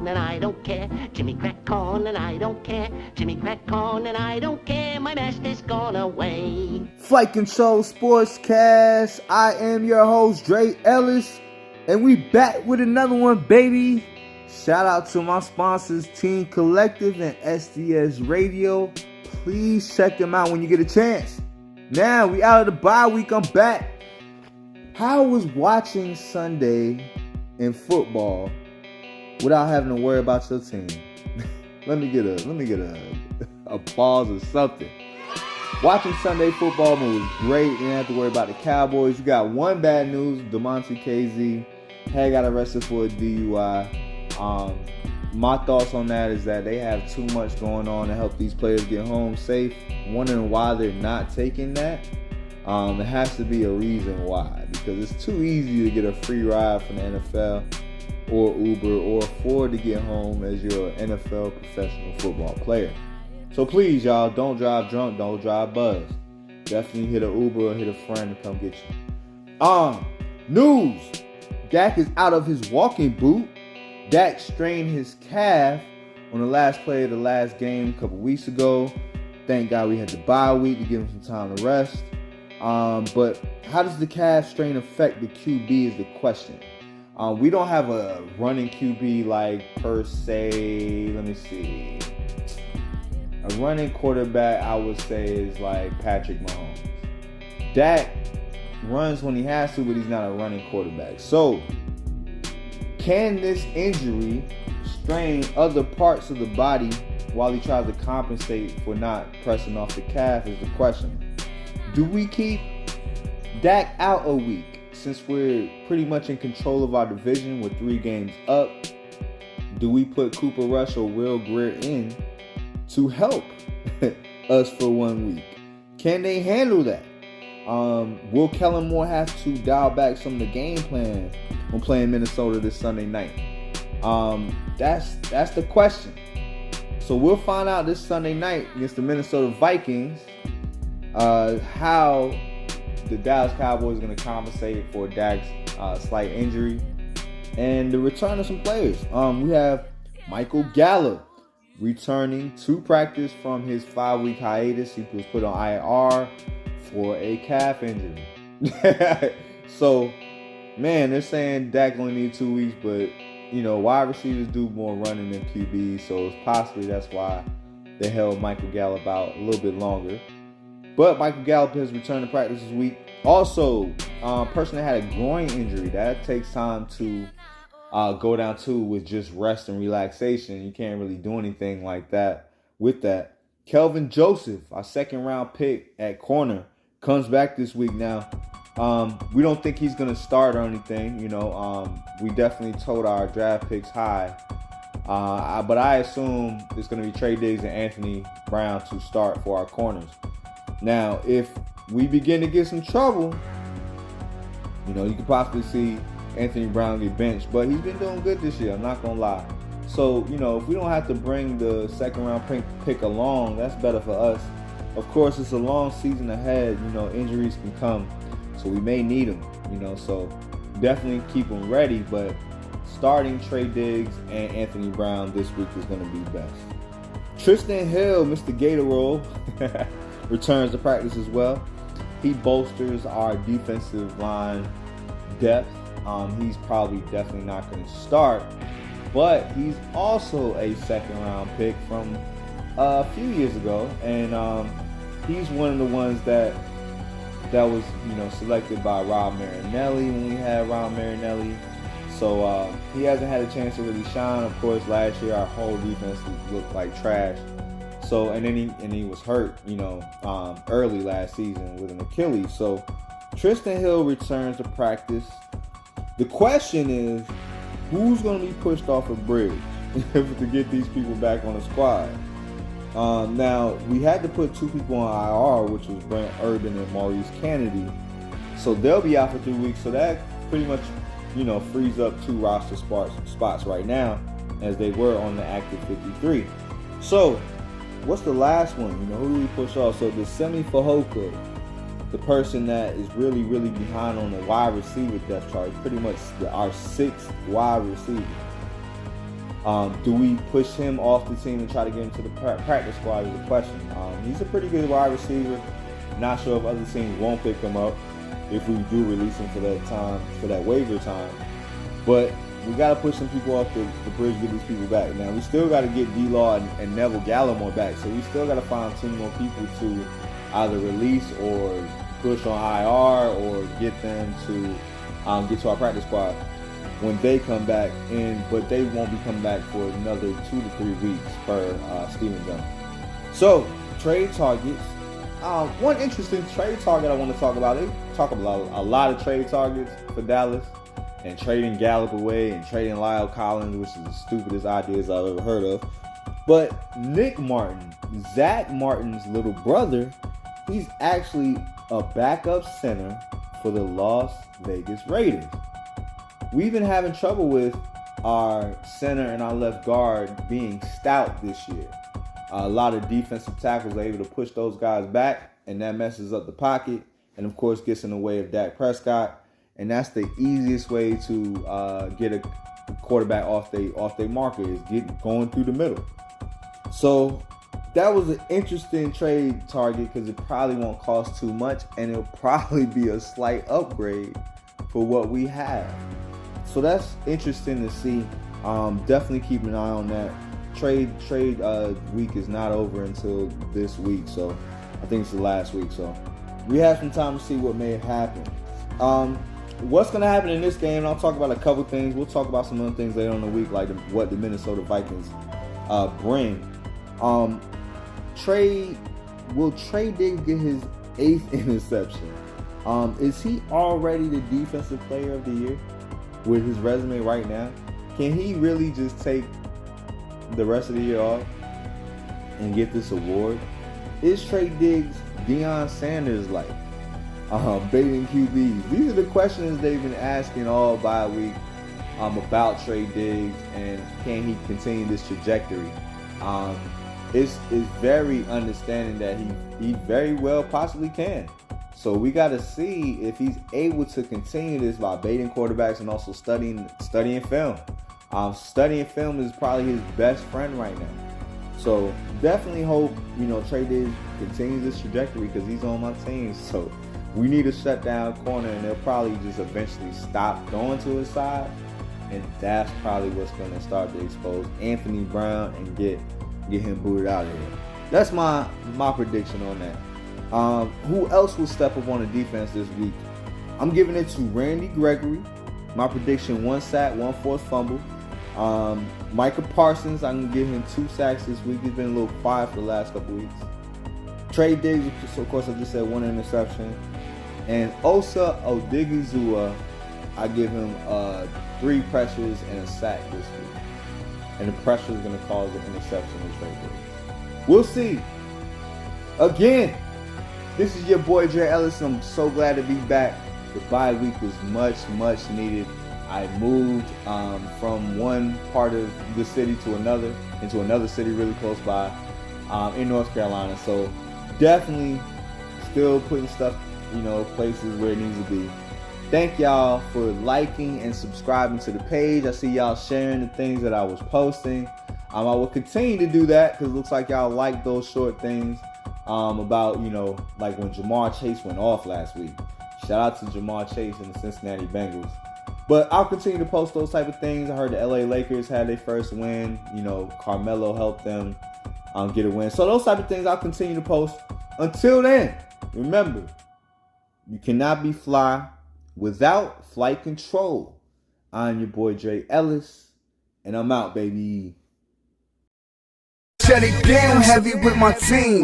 corn and I don't care. Jimmy crack corn and I don't care. Jimmy crack corn and I don't care. My master's gone away. Flight Control Sportscast. I am your host, Dre Ellis, and we back with another one, baby. Shout out to my sponsors, Team Collective and SDS Radio. Please check them out when you get a chance. Now, we out of the bye week. I'm back. How was watching Sunday in football without having to worry about your team? let me get a pause or something. Watching Sunday football was great. You didn't have to worry about the Cowboys. You got one bad news. DeMonte KZ had got arrested for a DUI. My thoughts on that is that they have too much going on to help these players get home safe. Wondering why they're not taking that. It has to be a reason why, because it's too easy to get a free ride from the NFL or Uber or afford to get home as your NFL professional football player. So please, y'all, don't drive drunk, don't drive buzzed. Definitely hit an Uber or hit a friend to come get you. News. Dak is out of his walking boot. Dak strained his calf on the last play of the last game a couple weeks ago. Thank God we had the bye week to give him some time to rest. But how does the calf strain affect the QB is the question. We don't have a running QB like per se. Let me see. A running quarterback, I would say, is like Patrick Mahomes. Dak runs when he has to, but he's not a running quarterback. So, can this injury strain other parts of the body while he tries to compensate for not pressing off the calf is the question. Do we keep Dak out a week since we're pretty much in control of our division with 3 games up? Do we put Cooper Rush or Will Grier in to help us for 1 week? Can they handle that? Will Kellen Moore have to dial back some of the game plan when playing Minnesota this Sunday night? That's the question. So we'll find out this Sunday night against the Minnesota Vikings how the Dallas Cowboys are going to compensate for Dak's slight injury and the return of some players. We have Michael Gallup returning to practice from his 5-week hiatus. He was put on IR for a calf injury. So, man, they're saying Dak only needs 2 weeks, but, you know, wide receivers do more running than QB, so possibly that's why they held Michael Gallup out a little bit longer. But Michael Gallup has returned to practice this week. Also, person that had a groin injury, that takes time to go down to with just rest and relaxation. You can't really do anything like that with that. Kelvin Joseph, our 2nd-round pick at corner, comes back this week now. We don't think he's going to start or anything. You know, we definitely told our draft picks high. But I assume it's going to be Trey Diggs and Anthony Brown to start for our corners. Now, if we begin to get some trouble, you know, you could possibly see Anthony Brown get benched. But he's been doing good this year, I'm not going to lie. So, you know, if we don't have to bring the 2nd-round pick along, that's better for us. Of course, it's a long season ahead. You know, injuries can come. So we may need them, you know. So definitely keep them ready. But starting Trey Diggs and Anthony Brown this week is going to be best. Tristan Hill, Mr. Gator Roll, returns to practice as well. He bolsters our defensive line depth. He's probably definitely not going to start. But he's also a 2nd-round pick from a few years ago. And he's one of the ones that was, you know, selected by Rob Marinelli when we had Rob Marinelli. So he hasn't had a chance to really shine. Of course, last year our whole defense looked like trash. So and he was hurt, you know, early last season with an Achilles. So Tristan Hill returns to practice. The question is, who's going to be pushed off a bridge to get these people back on the squad? Now, we had to put 2 people on IR, which was Brent Urban and Maurice Kennedy. So they'll be out for 3 weeks. So that pretty much, you know, frees up 2 roster spots right now as they were on the active 53. So what's the last one? You know, who do we push off? So the Semi Fehoko, the person that is really, really behind on the wide receiver depth chart, is pretty much our 6th wide receiver. Do we push him off the team and try to get him to the practice squad is a question. He's a pretty good wide receiver. Not sure if other teams won't pick him up if we do release him for that time, for that waiver time. But we got to push some people off the bridge, get these people back. Now, we still got to get D-Law and Neville Gallimore back. So we still got to find 2 more people to either release or push on IR or get them to get to our practice squad when they come back. But they won't be coming back for another 2 to 3 weeks per Stephen Jones. So, trade targets. One interesting trade target I want to talk about. They talk about a lot of trade targets for Dallas. And trading Gallup away and trading Lyle Collins, which is the stupidest ideas I've ever heard of. But Nick Martin, Zach Martin's little brother, he's actually a backup center for the Las Vegas Raiders. We've been having trouble with our center and our left guard being stout this year. A lot of defensive tackles are able to push those guys back, and that messes up the pocket, and of course gets in the way of Dak Prescott. And that's the easiest way to get a quarterback off their marker is going through the middle. So that was an interesting trade target because it probably won't cost too much, and it'll probably be a slight upgrade for what we have. So that's interesting to see. Definitely keep an eye on that. Trade week is not over until this week, so I think it's the last week. So we have some time to see what may happen. What's going to happen in this game? I'll talk about a couple things. We'll talk about some other things later in the week, like what the Minnesota Vikings bring. Will Trey Diggs get his 8th interception? Is he already the defensive player of the year with his resume right now? Can he really just take the rest of the year off and get this award? Is Trey Diggs Deion Sanders like? Baiting QBs. These are the questions they've been asking all bye week about Trey Diggs and can he continue this trajectory. It's very understanding that he very well possibly can. So we got to see if he's able to continue this by baiting quarterbacks and also studying film. Studying film is probably his best friend right now. So definitely hope Trey Diggs continues this trajectory because he's on my team. So we need a shutdown corner, and they'll probably just eventually stop going to his side, and that's probably what's going to start to expose Anthony Brown and get him booted out of here. That's my prediction on that. Who else will step up on the defense this week? I'm giving it to Randy Gregory. My prediction: 1 sack, 1 forced fumble. Micah Parsons, I'm gonna give him 2 sacks this week. He's been a little quiet for the last couple weeks. Trey Diggs, of course, I just said 1 interception. And Osa Odigizua, I give him 3 pressures and a sack this week. And the pressure is going to cause an interception in Trey Diggs. We'll see. Again, this is your boy Jay Ellis. I'm so glad to be back. The bye week was much, much needed. I moved from one part of the city to another, into another city really close by in North Carolina. So definitely still putting stuff places where it needs to be. Thank y'all for liking and subscribing to the page. I see y'all sharing the things that I was posting. I will continue to do that because it looks like y'all like those short things about, like when Jamar Chase went off last week. Shout out to Jamar Chase and the Cincinnati Bengals. But I'll continue to post those type of things. I heard the LA Lakers had their first win. Carmelo helped them get a win. So those type of things I'll continue to post. Until then, remember, you cannot be fly without flight control. I'm your boy Jay Ellis, and I'm out, baby. Shut it down heavy with my team.